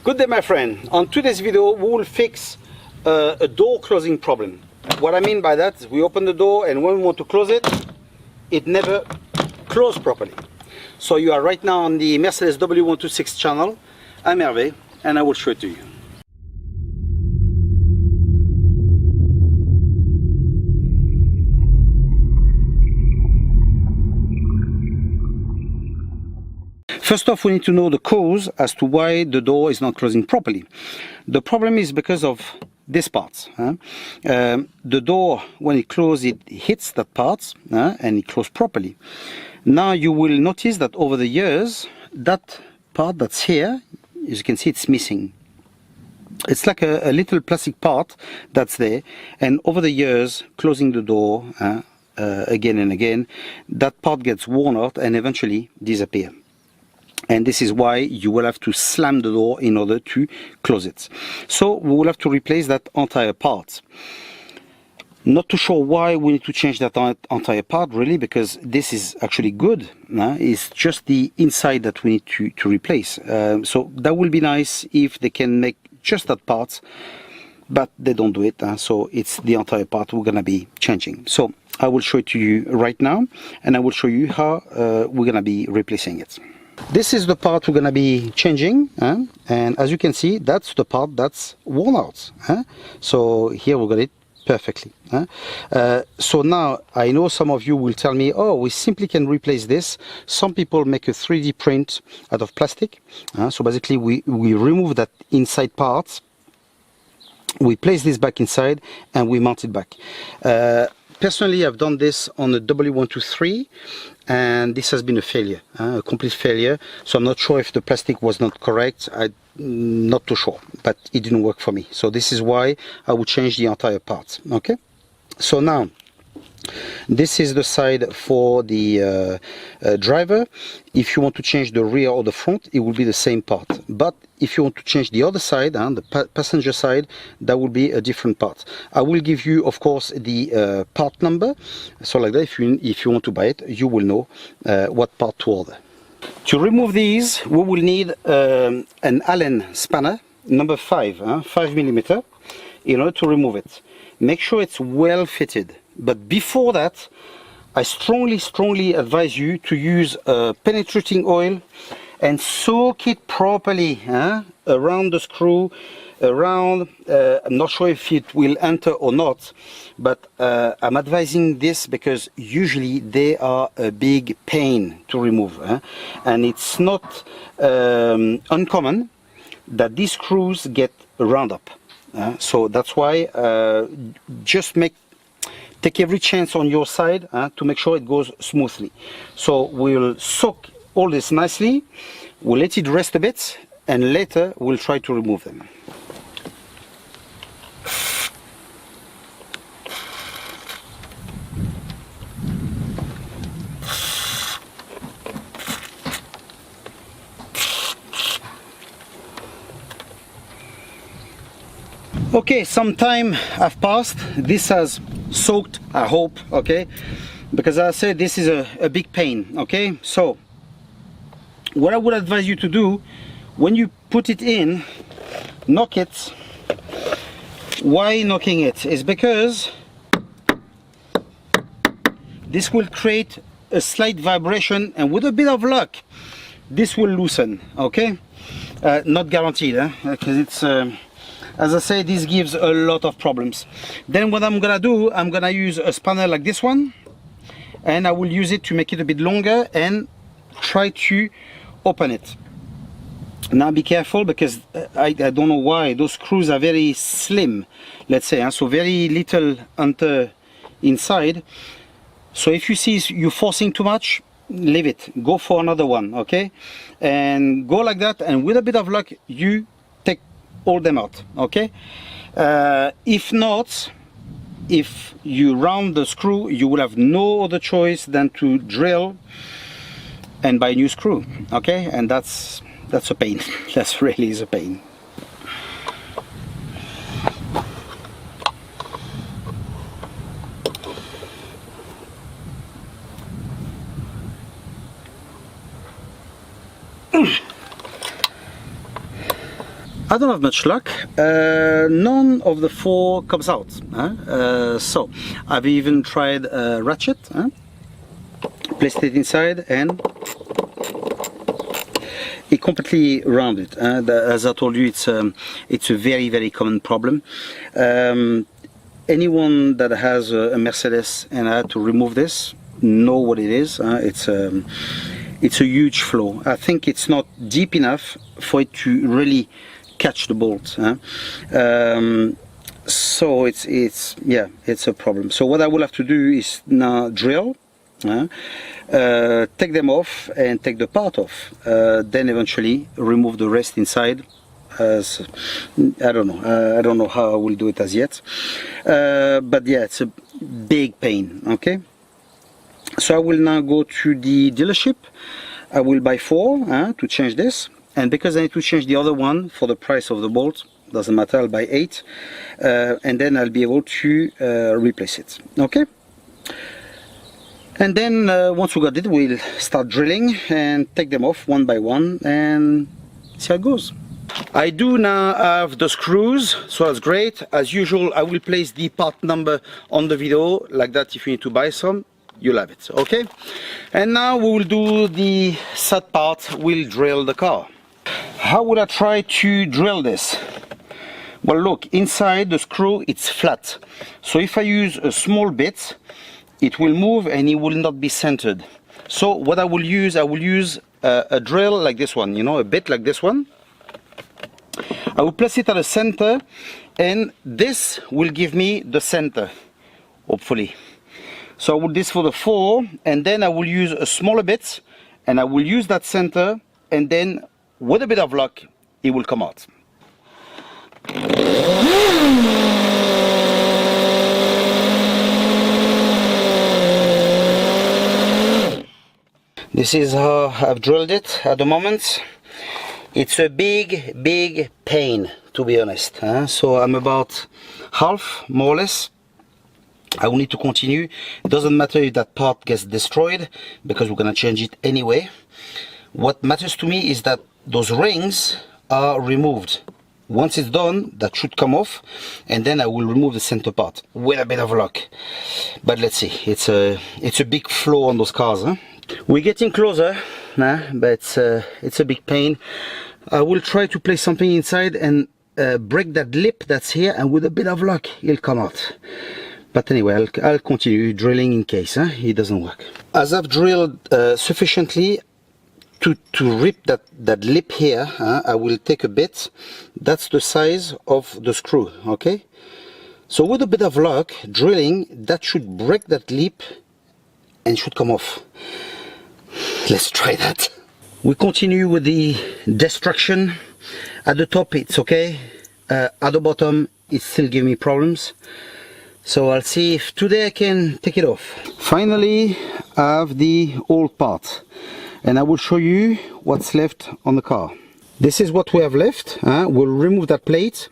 Good day, my friend. On today's video we will fix a door closing problem. What I mean by that is we open the door and when we want to close it, it never closes properly. So you are right now on the Mercedes W126 channel. I'm Hervé and I will show it to you. First off, we need to know the cause as to why the door is not closing properly. The problem is because of this part. The door, when it closes, it hits that part and it closes properly. Now you will notice that over the years, that part that's here, as you can see, it's missing. It's like a little plastic part that's there, and over the years, closing the door again and again, that part gets worn out and eventually disappears. And this is why you will have to slam the door in order to close it. So we will have to replace that entire part. Not too sure why we need to change that entire part, really, because this is actually good. It's just the inside that we need to replace. So that will be nice if they can make just that part, but they don't do it. So it's the entire part we're going to be changing. So I will show it to you right now, and I will show you how we're going to be replacing it. This is the part we're going to be changing, and as you can see, that's the part that's worn out. So here we got it perfectly. So now I know some of you will tell me, oh, we simply can replace this. Some people make a 3D print out of plastic. So basically we remove that inside part, we place this back inside, and we mount it back. Personally, I've done this on the W123, and this has been a failure, a complete failure. So I'm not sure if the plastic was not correct. I'm not too sure, but it didn't work for me. So this is why I would change the entire part. Okay. So now, this is the side for the driver. If you want to change the rear or the front, it will be the same part. But if you want to change the other side, the passenger side, that will be a different part. I will give you, of course, the part number. So like that, if you want to buy it, you will know what part to order. To remove these, we will need an Allen spanner, number 5 mm, in order to remove it. Make sure it's well fitted. But before that, I strongly advise you to use penetrating oil and soak it properly around the screw, around. I'm not sure if it will enter or not, but I'm advising this because usually they are a big pain to remove, and it's not uncommon that these screws get round up. So that's why just take every chance on your side to make sure it goes smoothly. So we'll soak all this nicely, we'll let it rest a bit, and later we'll try to remove them. Okay, some time have passed. This has soaked, I hope, okay, because as I said, this is a big pain. Okay, so what I would advise you to do when you put it in, knock it. Why knocking it? Is because this will create a slight vibration, and with a bit of luck this will loosen. Okay, not guaranteed, because it's as I say, this gives a lot of problems. Then what I'm gonna do, I'm gonna use a spanner like this one, and I will use it to make it a bit longer and try to open it. Now be careful, because I don't know why those screws are very slim, let's say, so very little enter inside. So if you see you're forcing too much, leave it, go for another one. Okay, and go like that, and with a bit of luck you take all them out. Okay, if not, if you round the screw, you will have no other choice than to drill and buy a new screw. Okay, and that's a pain. That's really is a pain. I don't have much luck. None of the 4 comes out. So I've even tried a ratchet, placed it inside, and it completely rounded. As I told you, it's a very common problem. Anyone that has a Mercedes and I had to remove this know what it is. It's a huge flaw. I think it's not deep enough for it to really catch the bolt. So it's a problem. So what I will have to do is now drill, take them off and take the part off, then eventually remove the rest inside. As I don't know how I will do it as yet, but yeah, it's a big pain. Okay, so I will now go to the dealership. I will buy 4 to change this, and because I need to change the other one for the price of the bolt, doesn't matter, I'll buy 8, and then I'll be able to replace it. Okay, and then once we got it, we'll start drilling and take them off one by one and see how it goes. I do now have the screws, so that's great. As usual, I will place the part number on the video, like that. If you need to buy some, you'll have it. Okay, and now we will do the sad part. We'll drill the car. How would I try to drill this? Well, look, inside the screw it's flat, so if I use a small bit, it will move and it will not be centered. So what I will use a drill like this one, you know, a bit like this one. I will place it at the center, and this will give me the center, hopefully. So I will do this for the 4, and then I will use a smaller bit, and I will use that center, and then with a bit of luck, it will come out. This is how I've drilled it at the moment. It's a big pain, to be honest. So I'm about half, more or less. I will need to continue. It doesn't matter if that part gets destroyed, because we're gonna change it anyway. What matters to me is that those rings are removed. Once it's done, that should come off, and then I will remove the center part with a bit of luck. But let's see. It's a big flaw on those cars. We're getting closer, but it's a big pain. I will try to place something inside and break that lip that's here, and with a bit of luck, it'll come out. But anyway, I'll continue drilling in case it doesn't work. As I've drilled sufficiently to rip that lip here, I will take a bit. That's the size of the screw, okay? So with a bit of luck, drilling, that should break that lip and should come off. Let's try that. We continue with the destruction. At the top it's okay, at the bottom it still gives me problems. So I'll see if today I can take it off. Finally, I have the old part, and I will show you what's left on the car. This is what we have left. We'll remove that plate,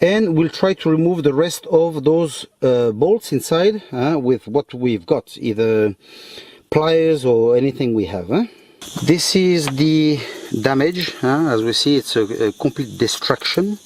and we'll try to remove the rest of those bolts inside with what we've got, either pliers or anything we have. This is the damage. As we see, it's a complete destruction.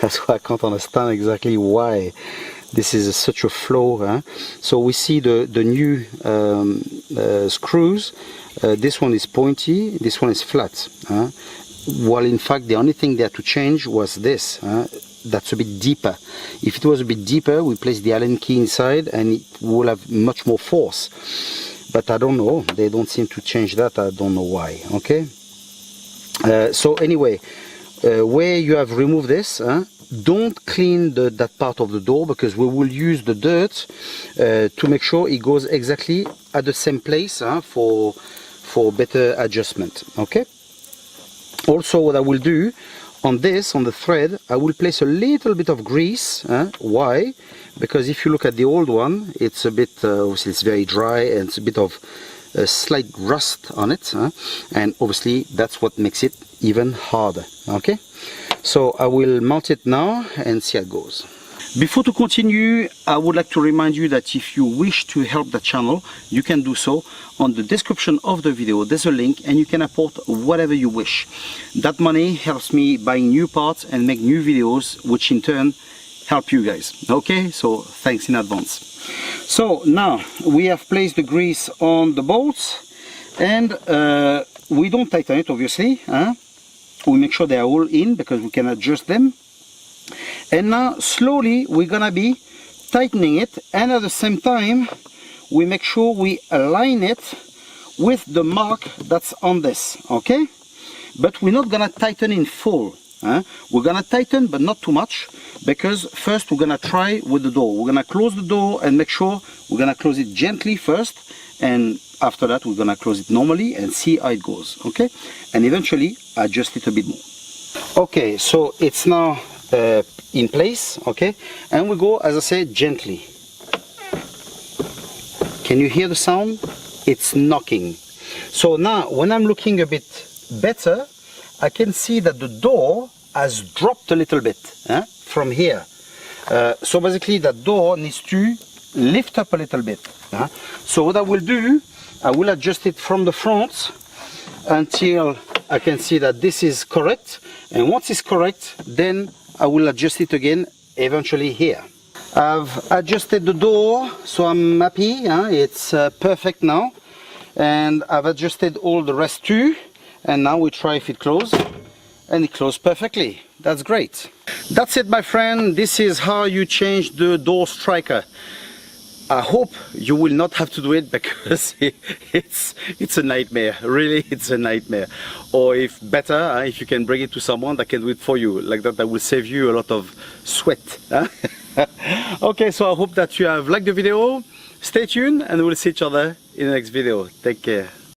That's why I can't understand exactly why this is such a flaw. So we see the new screws. This one is pointy, this one is flat. While in fact the only thing they had to change was this. That's a bit deeper. If it was a bit deeper, we place the Allen key inside and it will have much more force. But I don't know, they don't seem to change that. I don't know why. Okay, so anyway, where you have removed this, don't clean that part of the door, because we will use the dirt to make sure it goes exactly at the same place for better adjustment. Okay, also what I will do on this, on the thread, I will place a little bit of grease. Why? Because if you look at the old one, it's a bit, obviously it's very dry, and it's a bit of a slight rust on it, and obviously that's what makes it even harder. Okay, so I will mount it now and see how it goes. Before to continue, I would like to remind you that if you wish to help the channel, you can do so. On the description of the video, there's a link and you can support whatever you wish. That money helps me buying new parts and make new videos, which in turn help you guys. Okay, so thanks in advance. So now we have placed the grease on the bolts, and we don't tighten it, obviously. We make sure they are all in because we can adjust them. And now slowly we're gonna be tightening it, and at the same time we make sure we align it with the mark that's on this, okay? But we're not gonna tighten in full. We're gonna tighten, but not too much, because first we're gonna try with the door. We're gonna close the door and make sure we're gonna close it gently first, and after that we're gonna close it normally and see how it goes, okay? And eventually adjust it a bit more. Okay, so it's now in place, okay? And we go, as I said, gently. Can you hear the sound? It's knocking. So now when I'm looking a bit better, I can see that the door has dropped a little bit from here. So basically that door needs to lift up a little bit. So what I will do, I will adjust it from the front until I can see that this is correct. And once it's correct, then I will adjust it again eventually here. I've adjusted the door, so I'm happy. It's perfect now. And I've adjusted all the rest too. And now we try if it closes, and it closed perfectly. That's great. That's it, my friend. This is how you change the door striker. I hope you will not have to do it, because it's a nightmare. Really, it's a nightmare. Or if better, if you can bring it to someone that can do it for you, like that will save you a lot of sweat. Okay, so I hope that you have liked the video. Stay tuned and we'll see each other in the next video. Take care.